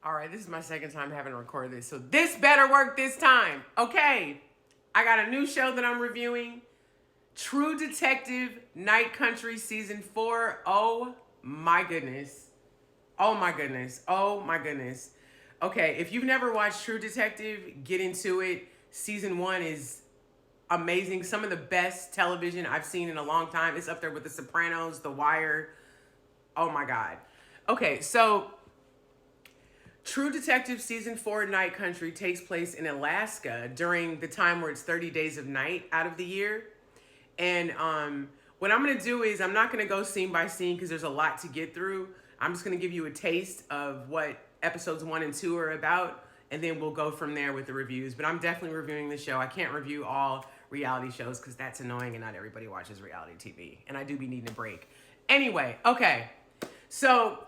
All right, this is my second time having to record this, so this better work this time. Okay, I got a new show that I'm reviewing. True Detective Night Country Season 4. Oh my goodness. Oh my goodness. Oh my goodness. Okay, if you've never watched True Detective, get into it. Season 1 is amazing. Some of the best television I've seen in a long time. It's up there with The Sopranos, The Wire. Oh my God. Okay, so True Detective Season 4 Night Country takes place in Alaska during the time where it's 30 days of night out of the year. And what I'm going to do is I'm not going to go scene by scene because there's a lot to get through. I'm just going to give you a taste of what episodes 1 and 2 are about, and then we'll go from there with the reviews. But I'm definitely reviewing the show. I can't review all reality shows because that's annoying and not everybody watches reality TV. And I do be needing a break. Anyway, okay. So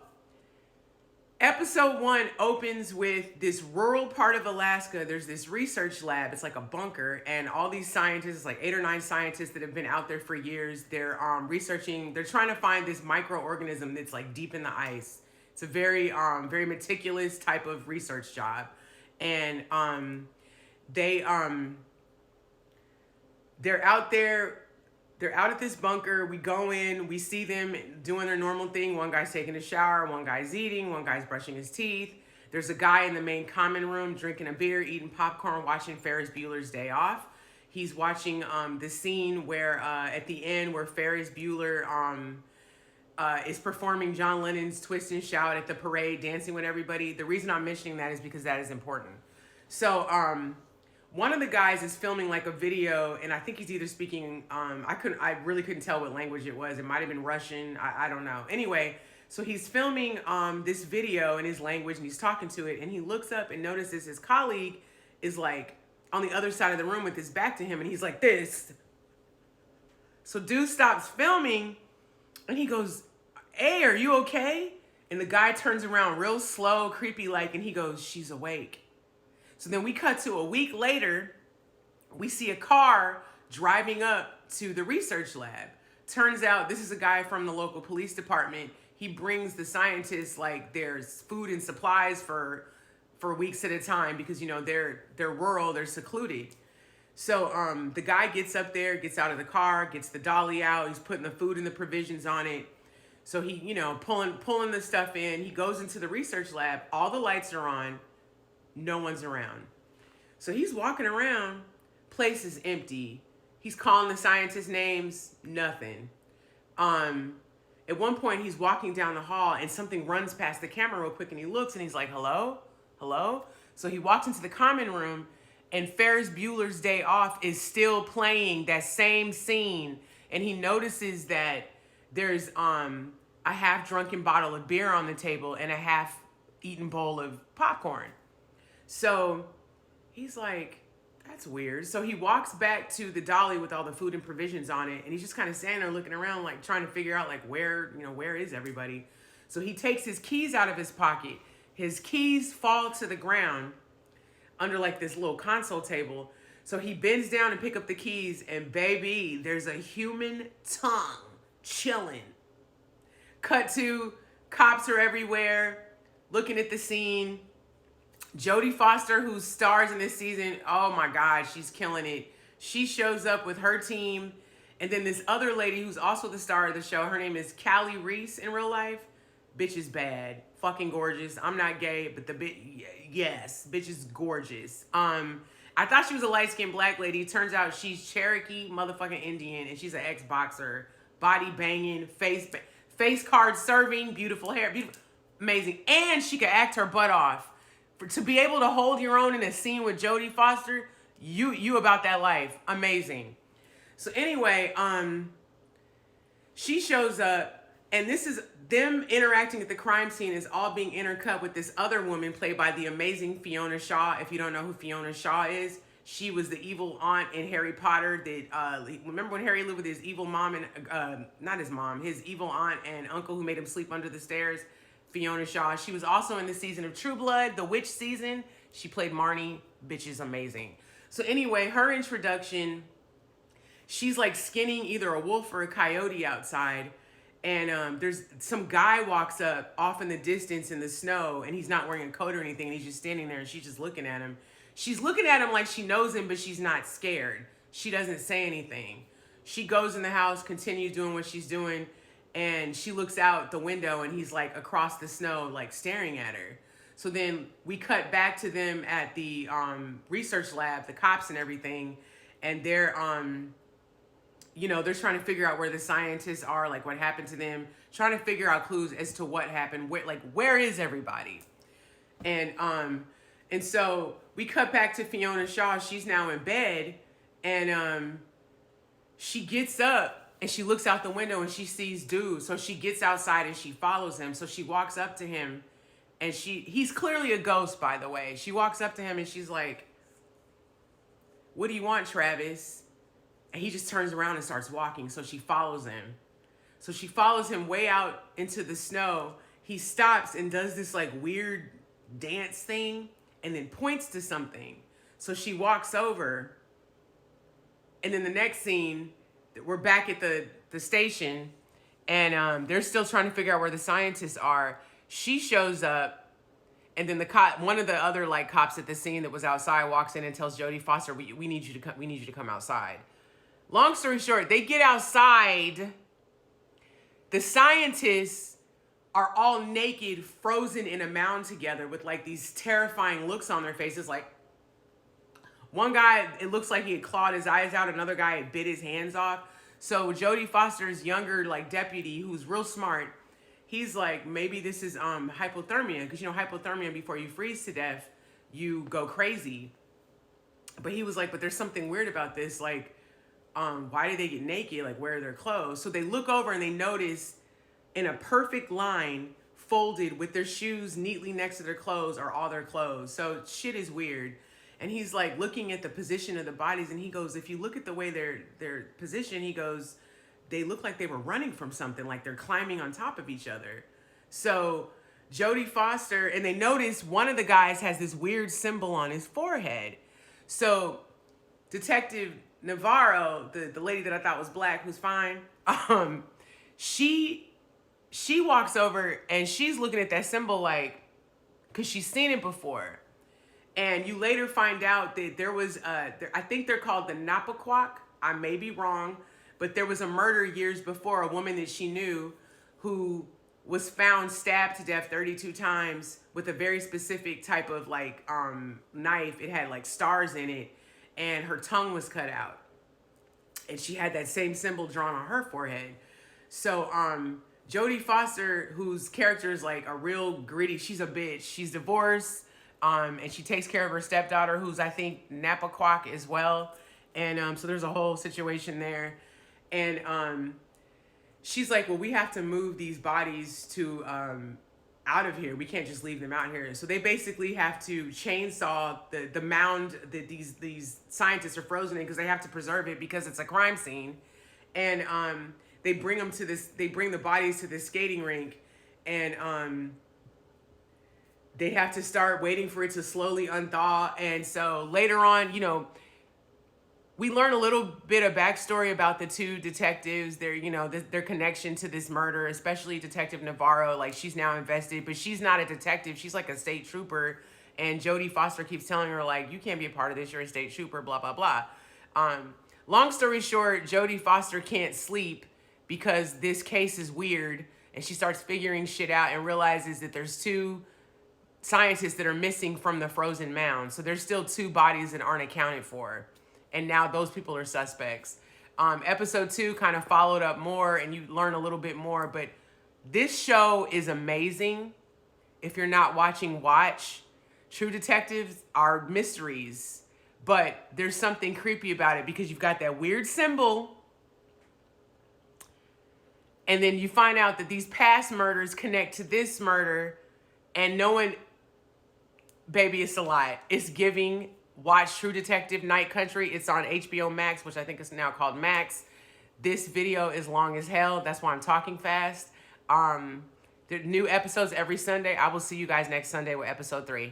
episode 1 opens with this rural part of Alaska. There's this research lab. It's like a bunker, and all these scientists, like 8 or 9 scientists that have been out there for years. They're researching. They're trying to find this microorganism that's like deep in the ice. It's a very very meticulous type of research job, and they they're out there. They're out at this bunker. We go in, we see them doing their normal thing. One guy's taking a shower, one guy's eating, one guy's brushing his teeth. There's a guy in the main common room drinking a beer, eating popcorn, watching Ferris Bueller's Day Off. He's watching the scene where at the end where Ferris Bueller is performing John Lennon's Twist and Shout at the parade, dancing with everybody. The reason I'm mentioning that is because that is important. So one of the guys is filming like a video, and I think he's either speaking, I really couldn't tell what language it was. It might have been Russian. I don't know. Anyway, so he's filming this video in his language, and he's talking to it, and he looks up and notices his colleague is like on the other side of the room with his back to him, and he's like this. So dude stops filming, and he goes, "Hey, are you okay?" And the guy turns around real slow, creepy like, and he goes, "She's awake." So then we cut to a week later, we see a car driving up to the research lab. Turns out this is a guy from the local police department. He brings the scientists like there's food and supplies for weeks at a time because, you know, they're rural, they're secluded. So the guy gets up there, gets out of the car, gets the dolly out, he's putting the food and the provisions on it. So he, you know, pulling the stuff in. He goes into the research lab, all the lights are on. No one's around. So he's walking around, place is empty. He's calling the scientists names, nothing. At one point he's walking down the hall and something runs past the camera real quick and he looks and he's like, "Hello? Hello?" So he walks into the common room and Ferris Bueller's Day Off is still playing that same scene, and he notices that there's a half drunken bottle of beer on the table and a half eaten bowl of popcorn. So he's like, "That's weird." So he walks back to the dolly with all the food and provisions on it, and he's just kind of standing there looking around, like trying to figure out like where is everybody. So he takes his keys out of his pocket. His keys fall to the ground under like this little console table. So he bends down and pick up the keys, and baby, there's a human tongue chilling. Cut to cops are everywhere, looking at the scene. Jodie Foster, who stars in this season, oh my God, she's killing it. She shows up with her team. And then this other lady who's also the star of the show, her name is Callie Reese in real life. Bitch is bad. Fucking gorgeous. I'm not gay, but yes, bitch is gorgeous. I thought she was a light-skinned black lady. Turns out she's Cherokee motherfucking Indian, and she's an ex-boxer. Body banging, face card serving, beautiful hair, beautiful, amazing. And she could act her butt off. To be able to hold your own in a scene with Jodie Foster, you about that life. Amazing. So anyway, she shows up, and this is them interacting at the crime scene is all being intercut with this other woman played by the amazing Fiona Shaw. If you don't know who Fiona Shaw is, she was the evil aunt in Harry Potter. That remember when Harry lived with his evil mom and not his mom, his evil aunt and uncle who made him sleep under the stairs. Fiona Shaw. She was also in the season of True Blood, the witch season. She played Marnie. Bitch is amazing. So anyway, her introduction, she's like skinning either a wolf or a coyote outside. And there's some guy walks up off in the distance in the snow, and he's not wearing a coat or anything, and he's just standing there, and she's just looking at him. She's looking at him like she knows him, but she's not scared. She doesn't say anything. She goes in the house, continues doing what she's doing, and she looks out the window, and he's like across the snow, like staring at her. So then we cut back to them at the research lab, the cops and everything, and they're you know, they're trying to figure out where the scientists are, like what happened to them, trying to figure out clues as to what happened, where is everybody? And so we cut back to Fiona Shaw. She's now in bed, and she gets up and she looks out the window and she sees dude. So she gets outside and she follows him. So she walks up to him, and he's clearly a ghost, by the way. She walks up to him and she's like, "What do you want, Travis?" And he just turns around and starts walking. So she follows him. So she follows him way out into the snow. He stops and does this like weird dance thing and then points to something. So she walks over. And then the next scene, we're back at the station, and they're still trying to figure out where the scientists are. She shows up, and then one of the other like cops at the scene that was outside walks in and tells Jodie Foster, we need you to come. We need you to come outside." Long story short, they get outside. The scientists are all naked, frozen in a mound together with like these terrifying looks on their faces. Like one guy, it looks like he had clawed his eyes out. Another guy had bit his hands off. So Jodie Foster's younger like deputy, who's real smart, he's like, maybe this is hypothermia, because you know hypothermia, before you freeze to death, you go crazy. But he was like, but there's something weird about this, like. Why did they get naked? Like, where are their clothes? So they look over and they notice in a perfect line, folded with their shoes neatly next to their clothes, are all their clothes. So shit is weird. And he's like looking at the position of the bodies, and he goes, if you look at the way they're positioned, he goes, they look like they were running from something, like they're climbing on top of each other. So Jodie Foster, and they notice one of the guys has this weird symbol on his forehead. So Detective Navarro, the lady that I thought was black, who's fine, she walks over and she's looking at that symbol like, because she's seen it before. And you later find out that there was, I think they're called the Napaquak. I may be wrong, but there was a murder years before, a woman that she knew who was found stabbed to death 32 times with a very specific type of like knife. It had like stars in it, and her tongue was cut out. And she had that same symbol drawn on her forehead. So Jodie Foster, whose character is like a real gritty, she's a bitch. She's divorced, and she takes care of her stepdaughter, who's I think Napaquak as well. And so there's a whole situation there. And she's like, well, we have to move these bodies to out of here. We can't just leave them out here. So they basically have to chainsaw the mound that these scientists are frozen in, because they have to preserve it because it's a crime scene. And they bring them to this. They bring the bodies to this skating rink, and they have to start waiting for it to slowly unthaw. And so later on, you know, we learn a little bit of backstory about the two detectives, their, you know, their connection to this murder, especially Detective Navarro. Like, she's now invested, but she's not a detective. She's like a state trooper. And Jodie Foster keeps telling her, like, you can't be a part of this. You're a state trooper, blah, blah, blah. Long story short, Jodie Foster can't sleep because this case is weird. And she starts figuring shit out and realizes that there's two scientists that are missing from the frozen mound. So there's still two bodies that aren't accounted for. And now those people are suspects. Episode 2 kind of followed up more, and you learn a little bit more. But this show is amazing. If you're not watching, watch. True Detectives are mysteries, but there's something creepy about it because you've got that weird symbol, and then you find out that these past murders connect to this murder, and no one, baby, it's a lie. It's giving. Watch True Detective Night Country. It's on HBO Max, which I think is now called Max. This video is long as hell. That's why I'm talking fast. There are new episodes every Sunday. I will see you guys next Sunday with episode 3.